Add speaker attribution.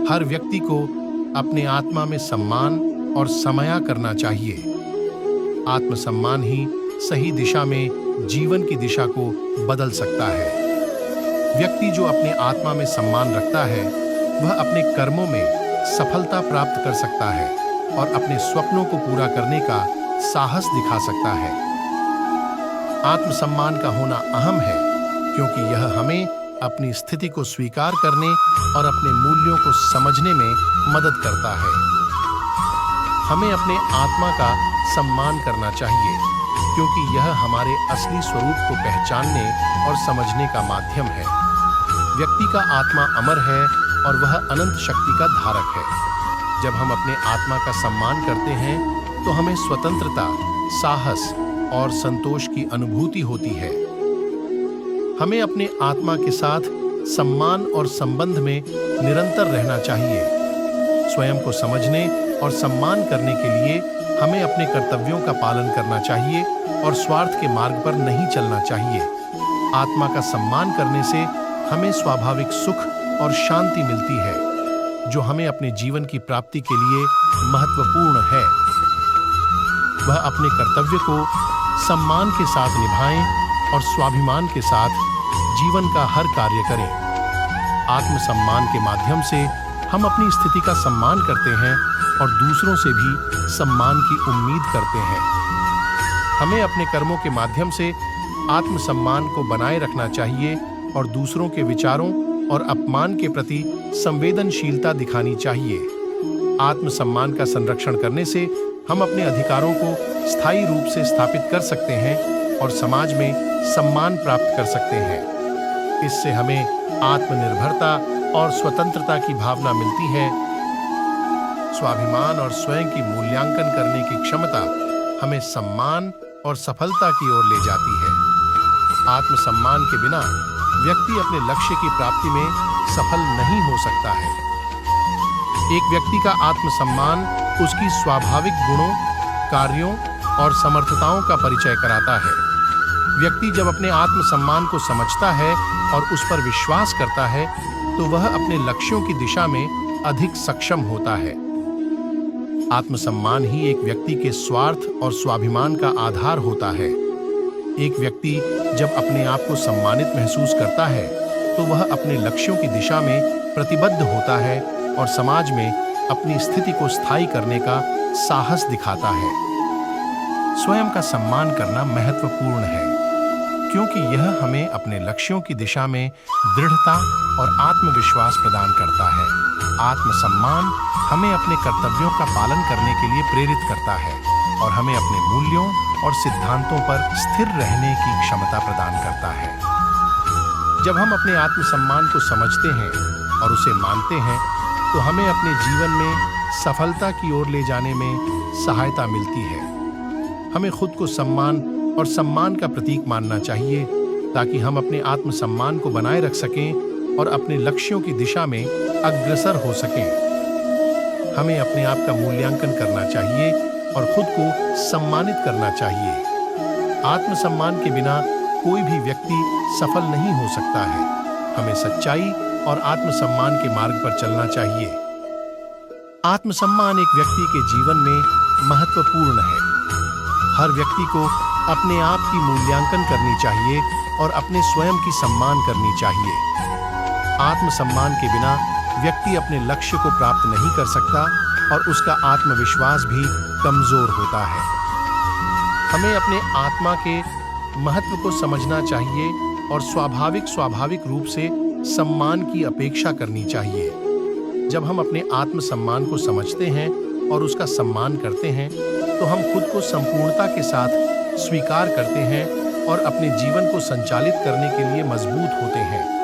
Speaker 1: हर व्यक्ति को अपने आत्मा में सम्मान और समया करना चाहिए। आत्मसम्मान ही सही दिशा में जीवन की दिशा को बदल सकता है। व्यक्ति जो अपने आत्मा में सम्मान रखता है, वह अपने कर्मों में सफलता प्राप्त कर सकता है और अपने स्वप्नों को पूरा करने का साहस दिखा सकता है। आत्मसम्मान का होना अहम है, क्योंकि यह हमें अपनी स्थिति को स्वीकार करने और अपने मूल्यों को समझने में मदद करता है। हमें अपने आत्मा का सम्मान करना चाहिए, क्योंकि यह हमारे असली स्वरूप को पहचानने और समझने का माध्यम है। व्यक्ति का आत्मा अमर है और वह अनंत शक्ति का धारक है। जब हम अपने आत्मा का सम्मान करते हैं, तो हमें स्वतंत्रता, साहस और संतोष की अनुभूति होती है। हमें अपने आत्मा के साथ सम्मान और संबंध में निरंतर रहना चाहिए। स्वयं को समझने और सम्मान करने के लिए हमें अपने कर्तव्यों का पालन करना चाहिए और स्वार्थ के मार्ग पर नहीं चलना चाहिए। आत्मा का सम्मान करने से हमें स्वाभाविक सुख और शांति मिलती है, जो हमें अपने जीवन की प्राप्ति के लिए महत्वपूर्ण है। वह अपने कर्तव्य को सम्मान के साथ निभाएं और स्वाभिमान के साथ जीवन का हर कार्य करें। आत्मसम्मान के माध्यम से हम अपनी स्थिति का सम्मान करते हैं और दूसरों से भी सम्मान की उम्मीद करते हैं। हमें अपने कर्मों के माध्यम से आत्मसम्मान को बनाए रखना चाहिए और दूसरों के विचारों और अपमान के प्रति संवेदनशीलता दिखानी चाहिए। आत्मसम्मान का संरक्षण करने से हम अपने अधिकारों को स्थायी रूप से स्थापित कर सकते हैं और समाज में सम्मान प्राप्त कर सकते हैं। इससे हमें आत्मनिर्भरता और स्वतंत्रता की भावना मिलती है। स्वाभिमान और स्वयं की मूल्यांकन करने की क्षमता हमें सम्मान और सफलता की ओर ले जाती है। आत्मसम्मान के बिना व्यक्ति अपने लक्ष्य की प्राप्ति में सफल नहीं हो सकता है। एक व्यक्ति का आत्मसम्मान उसकी स्वाभाविक गुणों, कार्यों और समर्थताओं का परिचय कराता है। व्यक्ति जब अपने आत्मसम्मान को समझता है और उस पर विश्वास करता है, तो वह अपने लक्ष्यों की दिशा में अधिक सक्षम होता है। आत्मसम्मान ही एक व्यक्ति के स्वार्थ और स्वाभिमान का आधार होता है। एक व्यक्ति जब अपने आप को सम्मानित महसूस करता है, तो वह अपने लक्ष्यों की दिशा में प्रतिबद्ध होता है और समाज में अपनी स्थिति को स्थायी करने का साहस दिखाता है। स्वयं का सम्मान करना महत्वपूर्ण है, क्योंकि यह हमें अपने लक्ष्यों की दिशा में दृढ़ता और आत्मविश्वास प्रदान करता है। आत्मसम्मान हमें अपने कर्तव्यों का पालन करने के लिए प्रेरित करता है और हमें अपने मूल्यों और सिद्धांतों पर स्थिर रहने की क्षमता प्रदान करता है। जब हम अपने आत्मसम्मान को समझते हैं और उसे मानते हैं, तो हमें अपने जीवन में सफलता की ओर ले जाने में सहायता मिलती है। हमें खुद को सम्मान और सम्मान का प्रतीक मानना चाहिए, ताकि हम अपने आत्मसम्मान को बनाए रख सकें और अपने लक्ष्यों की दिशा में अग्रसर हो सकें। हमें अपने आप का मूल्यांकन करना चाहिए और खुद को सम्मानित करना चाहिए। आत्मसम्मान के बिना कोई भी व्यक्ति सफल नहीं हो सकता है। हमें सच्चाई और आत्मसम्मान के मार्ग पर चलना चाहिए। आत्मसम्मान एक व्यक्ति के जीवन में महत्वपूर्ण है। हर व्यक्ति को अपने आप की मूल्यांकन करनी चाहिए और अपने स्वयं की सम्मान करनी चाहिए। आत्मसम्मान के बिना व्यक्ति अपने लक्ष्य को प्राप्त नहीं कर सकता और उसका आत्मविश्वास भी कमजोर होता है। हमें अपने आत्मा के महत्व को समझना चाहिए और स्वाभाविक रूप से सम्मान की अपेक्षा करनी चाहिए। जब हम अपने आत्मसम्मान को समझते हैं और उसका सम्मान करते हैं, तो हम खुद को संपूर्णता के साथ स्वीकार करते हैं और अपने जीवन को संचालित करने के लिए मजबूत होते हैं।